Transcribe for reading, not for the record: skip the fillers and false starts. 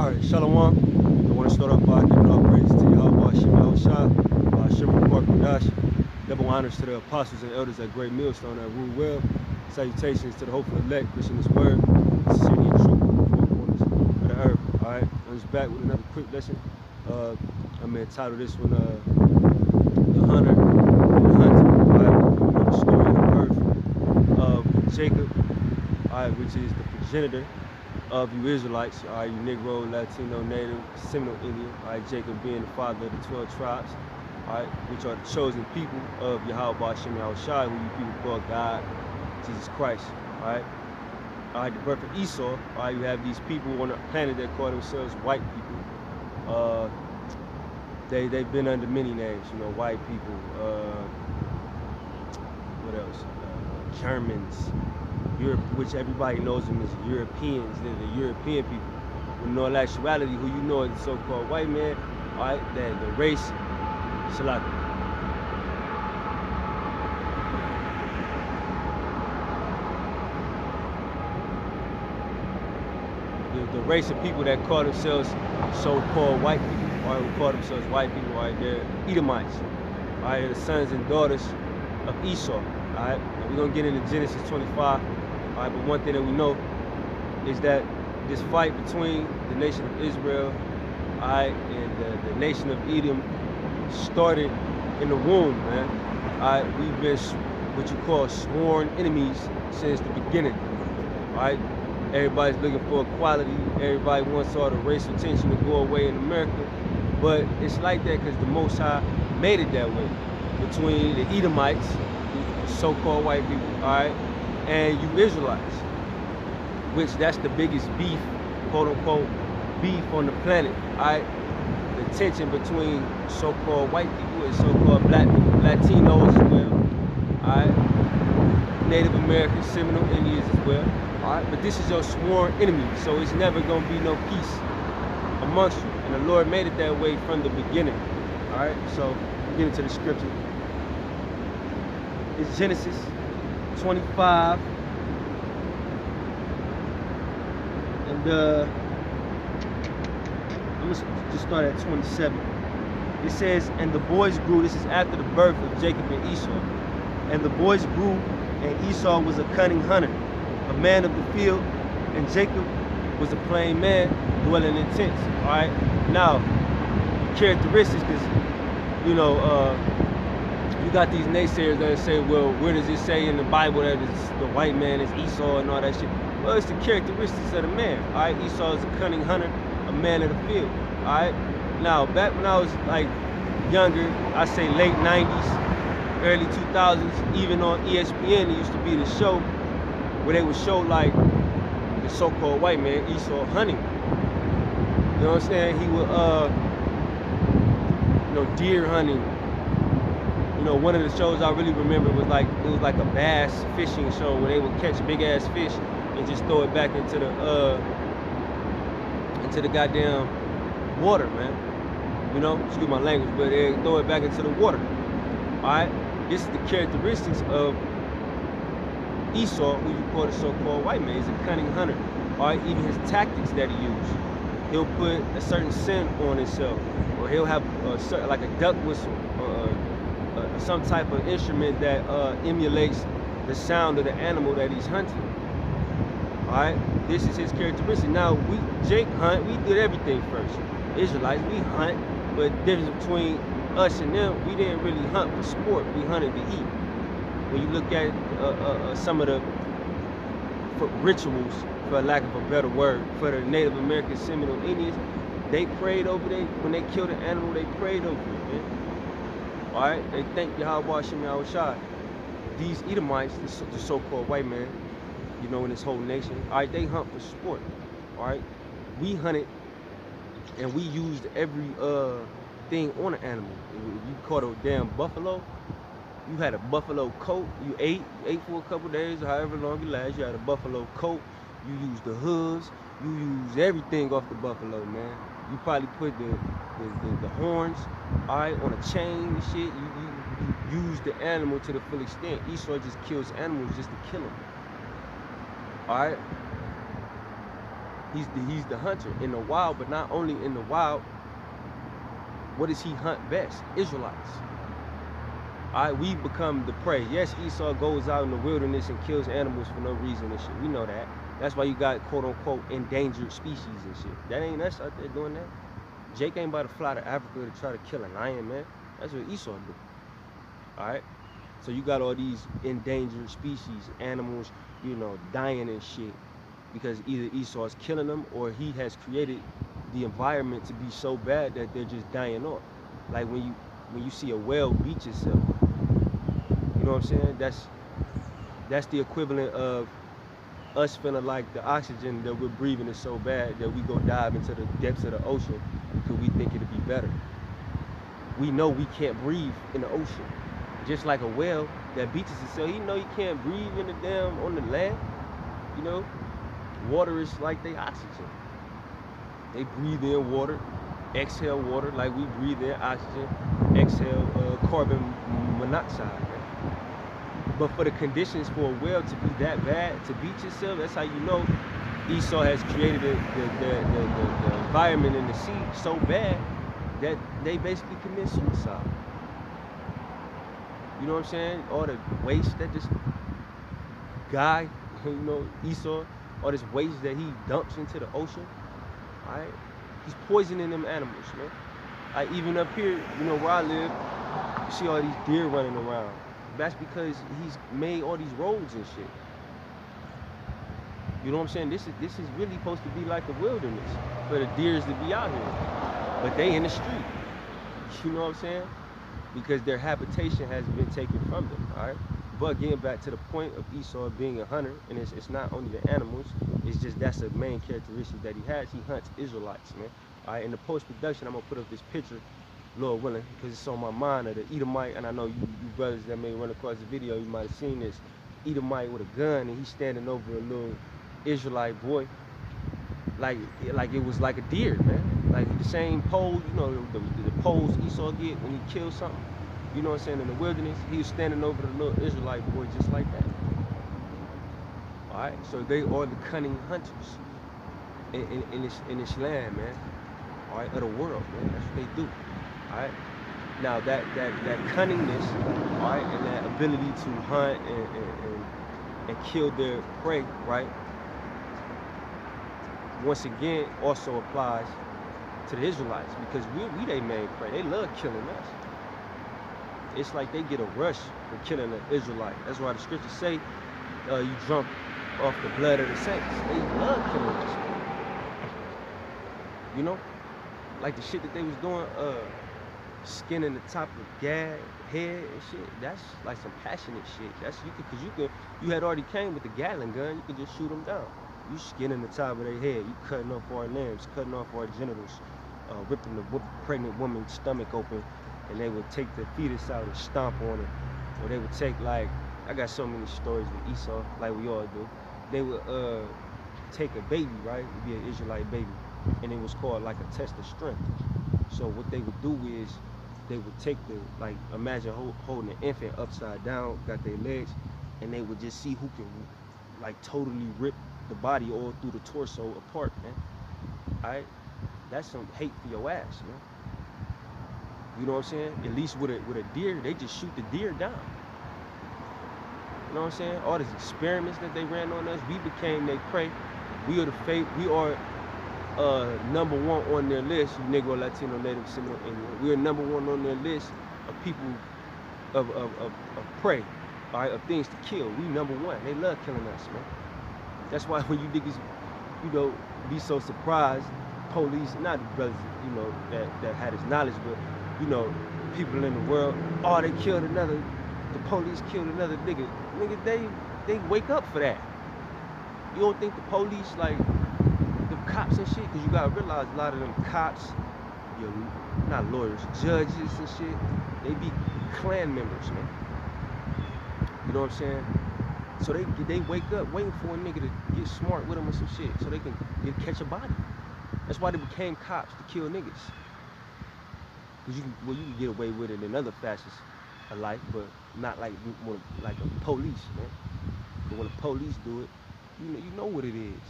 Alright, Shalom. I want to start off by giving all praise to Yahweh Hashem Yahushua, Hashem Baruch double honors to the apostles and elders at Great Millstone that rule well. Salutations to the hopeful elect, pushing this word, sincerely and true from the four corners of the earth. Alright, I'm just back with another quick lesson. I'm going to entitle this one, The Hunter and the Hunter. Alright, you know the story of the birth of Jacob, alright, which is the progenitor of you Israelites, all right, you Negro, Latino, Native, Seminole Indian, all right, Jacob being the father of the 12 tribes, all right, which are the chosen people of Yahweh Hashem Yahushua, who you people call God, Jesus Christ, all right. All right, the birth of Esau, all right, you have these people on the planet that call themselves white people. They've been under many names, you know, white people, what else, Germans, Europe, which everybody knows them as Europeans. They're the European people. In all actuality, who you know is the so-called white man, all right, that the race, Shalak. The race of people that call themselves so-called white people, or who call themselves white people, all right, they're Edomites, all right, the sons and daughters of Esau, all right. And we're gonna get into Genesis 25. All right, but one thing that we know is that this fight between the nation of Israel, all right, and the nation of Edom started in the womb, man. All right, we've been what you call sworn enemies since the beginning. All right, everybody's looking for equality. Everybody wants all the racial tension to go away in America, but it's like that because the Most High made it that way between the Edomites, the so-called white people, all right, and you Israelites, which that's the biggest beef, quote unquote, beef on the planet, all right? The tension between so-called white people and so-called black people, Latinos as well, all right? Native Americans, Seminole Indians as well, all right? But this is your sworn enemy, so it's never gonna be no peace amongst you. And the Lord made it that way from the beginning, all right? So, we get into the scripture. It's Genesis 25, and I'm gonna just start at 27. It says, and the boys grew, this is after the birth of Jacob and Esau, and the boys grew, and Esau was a cunning hunter, a man of the field, and Jacob was a plain man, dwelling in tents. All right, now, characteristics, because, you know, you got these naysayers that say, well, where does it say in the Bible that the white man is Esau and all that shit? Well, it's the characteristics of the man, all right? Esau is a cunning hunter, a man of the field, all right? Now, back when I was, like, younger, I say late 90s, early 2000s, even on ESPN, there used to be the show where they would show, like, the so-called white man, Esau, hunting. You know what I'm saying? He would, you know, deer hunting. You know, one of the shows I really remember was like, it was like a bass fishing show where they would catch big ass fish and just throw it back into the goddamn water, man. You know, excuse my language, but they throw it back into the water. All right, this is the characteristics of Esau, who you call the so-called white man. He's a cunning hunter. All right, even his tactics that he used. He'll put a certain scent on himself, or he'll have like a duck whistle, or some type of instrument that emulates the sound of the animal that he's hunting. All right, this is his characteristic. Now, Jake hunt, we did everything first. Israelites, we hunt, but the difference between us and them, we didn't really hunt for sport, we hunted to eat. When you look at some of the rituals, for lack of a better word, for the Native American Seminole Indians, they prayed over when they killed an animal, they prayed over it, man. All right, they thank Yahweh Hashem Yahushua. These Edomites, the so-called white man, you know, in this whole nation, all right, they hunt for sport. All right, we hunted and we used every thing on an animal. If you caught a damn buffalo, you had a buffalo coat. You ate for a couple days, or however long it lasts. You had a buffalo coat. You used the hooves. You used everything off the buffalo, man. You probably put the horns, all right, on a chain and shit. You use the animal to the full extent. Esau just kills animals just to kill them. All right. He's the hunter in the wild, but not only in the wild. What does he hunt best? Israelites. All right, we become the prey. Yes, Esau goes out in the wilderness and kills animals for no reason and shit. We know that. That's why you got quote unquote endangered species and shit. That ain't us out there doing that. Jake ain't about to fly to Africa to try to kill a lion, man. That's what Esau do. All right. So you got all these endangered species, animals, you know, dying and shit because either Esau's killing them or he has created the environment to be so bad that they're just dying off. Like when you see a whale beach itself, you know what I'm saying? That's the equivalent of us feeling like the oxygen that we're breathing is so bad that we go dive into the depths of the ocean because we think it'll be better. We know we can't breathe in the ocean. Just like a whale that beaches itself, you know you can't breathe in the damn on the land. You know, water is like they oxygen. They breathe in water, exhale water like we breathe in oxygen, exhale carbon monoxide. Man. But for the conditions for a whale to be that bad, to beach itself, that's how you know Esau has created the environment in the sea so bad that they basically commit suicide. You know what I'm saying? All the waste that this guy, you know, Esau, all this waste that he dumps into the ocean, all right? He's poisoning them animals, man. Like even up here, you know, where I live, you see all these deer running around. That's because he's made all these roads and shit. You know what I'm saying? This is really supposed to be like a wilderness for the deers to be out here. But they in the street. You know what I'm saying? Because their habitation has been taken from them, all right? But getting back to the point of Esau being a hunter, and it's not only the animals, it's just that's a main characteristic that he has. He hunts Israelites, man. All right, in the post-production, I'm gonna put up this picture, Lord willing, because it's on my mind of the Edomite, and I know you brothers that may run across the video, you might have seen this Edomite with a gun, and he's standing over a little Israelite boy, like it was like a deer, man. Like the same pose, you know, the pose Esau get when he kills something. You know what I'm saying? In the wilderness, he was standing over the little Israelite boy just like that. All right, so they are the cunning hunters in this land, man. All right, of the world, man. That's what they do. All right. Now that cunningness, all right, and that ability to hunt and kill their prey, right? Once again, also applies to the Israelites because we they main prey. They love killing us. It's like they get a rush for killing an Israelite. That's why the scriptures say you drunk off the blood of the saints. They love killing us. You know? Like the shit that they was doing, skinning the top of Gad head and shit. That's like some passionate shit. That's you had already came with the Gatling gun. You could just shoot them down. You skinning the top of their head. You cutting off our limbs, cutting off our genitals, ripping the pregnant woman's stomach open. And they would take the fetus out and stomp on it. Or they would take, like, I got so many stories with Esau, like we all do. They would take a baby, right? It'd be an Israelite baby. And it was called like a test of strength. So what they would do is they would take like, imagine holding an infant upside down, got their legs, and they would just see who can, like, totally rip the body all through the torso apart, man. All right? That's some hate for your ass, man. You know what I'm saying? At least with a deer, they just shoot the deer down. You know what I'm saying? All these experiments that they ran on us, we became their prey. We are number one on their list, you Negro, Latino, Native, Seminole, Indian. We are number one on their list of people of prey, all right, of things to kill. We number one. They love killing us, man. That's why when you niggas, you know, be so surprised, police, not the brothers, you know, that had his knowledge, but you know, people in the world, oh, the police killed another nigga. Nigga, they wake up for that. You don't think the police, like, the cops and shit, because you gotta realize a lot of them cops, not lawyers, judges and shit, they be Klan members, man. You know what I'm saying? So they wake up waiting for a nigga to get smart with them or some shit, so they can catch a body. That's why they became cops, to kill niggas. Because you can get away with it in other facets of life, but not like a police, man. But when the police do it, you know what it is.